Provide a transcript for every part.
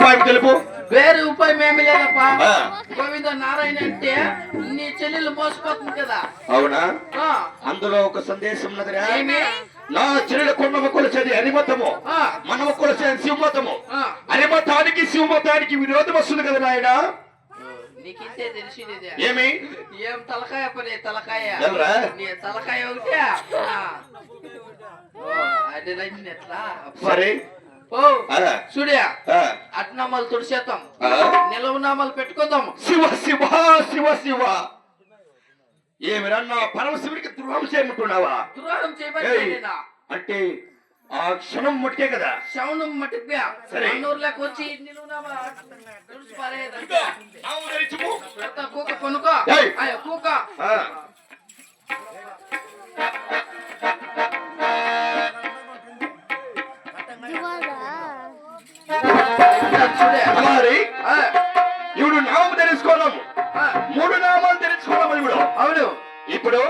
ఉపాయం తెలుపు. వేరే ఉపాయం ఏమి లేదప్పా. గోవింద నారాయణ అంటే నీ చెల్లెలు మోసపోతుంది కదా. అవునా? ఆ, అందులో ఒక సందేశం ఉన్నదిరా. ఏమి? నా చెల్లెలు కొన్న కొలిచేది హరిమతము, మనము కొలిచేది శివమతము. హరిమతానికి శివమతానికి విరోధం వస్తుంది కదా నాయన. నీకింతే తెలిసిందే. ఏమి? ఏం తలకాయ పని తలకాయ. నీ తలకాయ ఒకటే. అది ఎట్లా సరే సూర్య అట్నామాలు తుడిచేద్దాం, నిలవనామాలు పెట్టుకుందాం. శివ శివ శివ శివ. ఏమిరా నా పరమశివుడికి ద్రోహం చేయమంటున్నావా? ద్రోహం చేయబడి అంటే ఆ క్షణం మట్టే కదా. శవనం మట్టిపోయా సరే అన్నూరులోకి వచ్చి నిలువునామా తుడిచి పారేయదా. కూక కొనుక్కో కూక. ఇప్పుడు నామం తెలుసుకోవడం, 3 నామాలు తెలుసుకోవడం. ఇప్పుడు అవును. ఇప్పుడు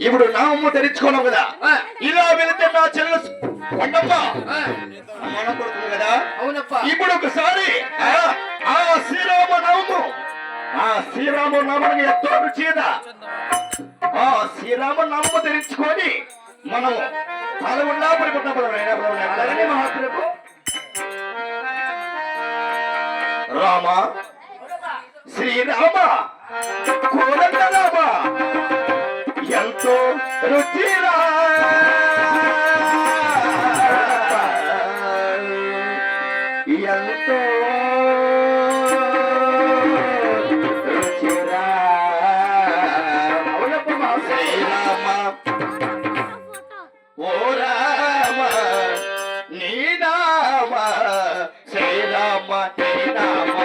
ఇప్పుడు నామము తెరించుకోవడం కదా. ఇలా వెళితే నా చెల్లెలు కొండమ్మ మన కొడుతుంది కదా. ఇప్పుడు ఒకసారి ఆ శ్రీరామ నామము, ఆ శ్రీరామ నామానికి ఎంతో రుచిదా. ఆ శ్రీరామ నామము ధరించుకొని మనం పాల్గొన్నా పడిపోతున్నాం. మహాప్రభు రామ శ్రీరామ కోదండ రామ ఎంతో రుచిరా. ఎంతో రుచిరా. శ్రీరామ ఓ రామ నీ నామ, శ్రీరామ నీ నామ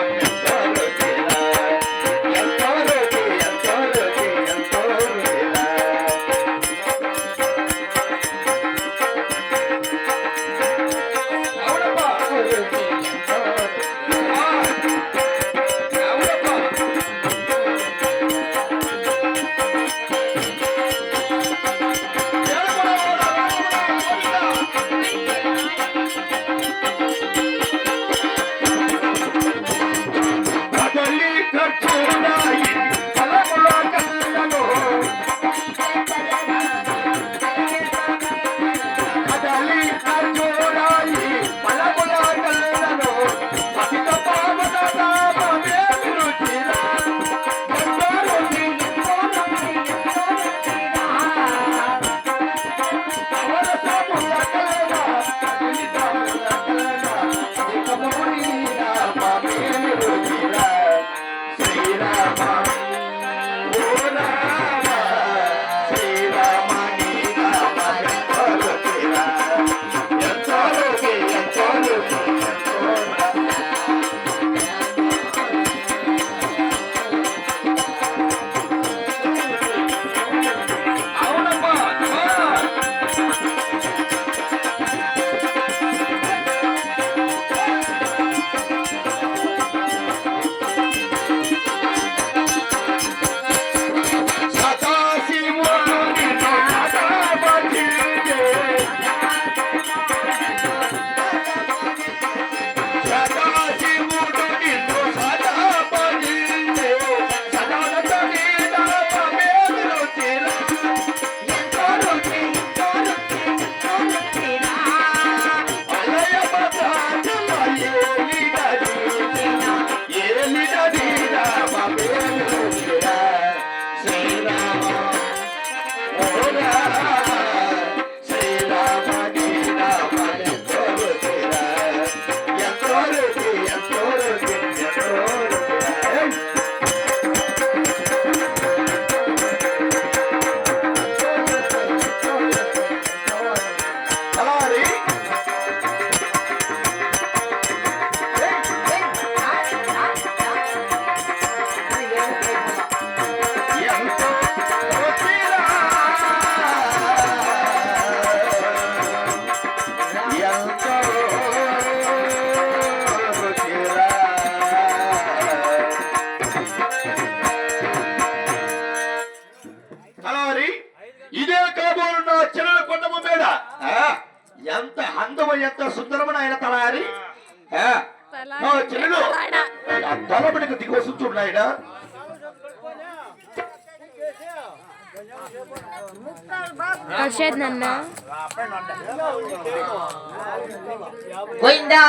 చూడము ఎంత సుందరమైన ఆయన తలారి చెల్లెలు తలబడికి దిగొస్తు చూడాయన హర్షద్ నన్న గోవిందా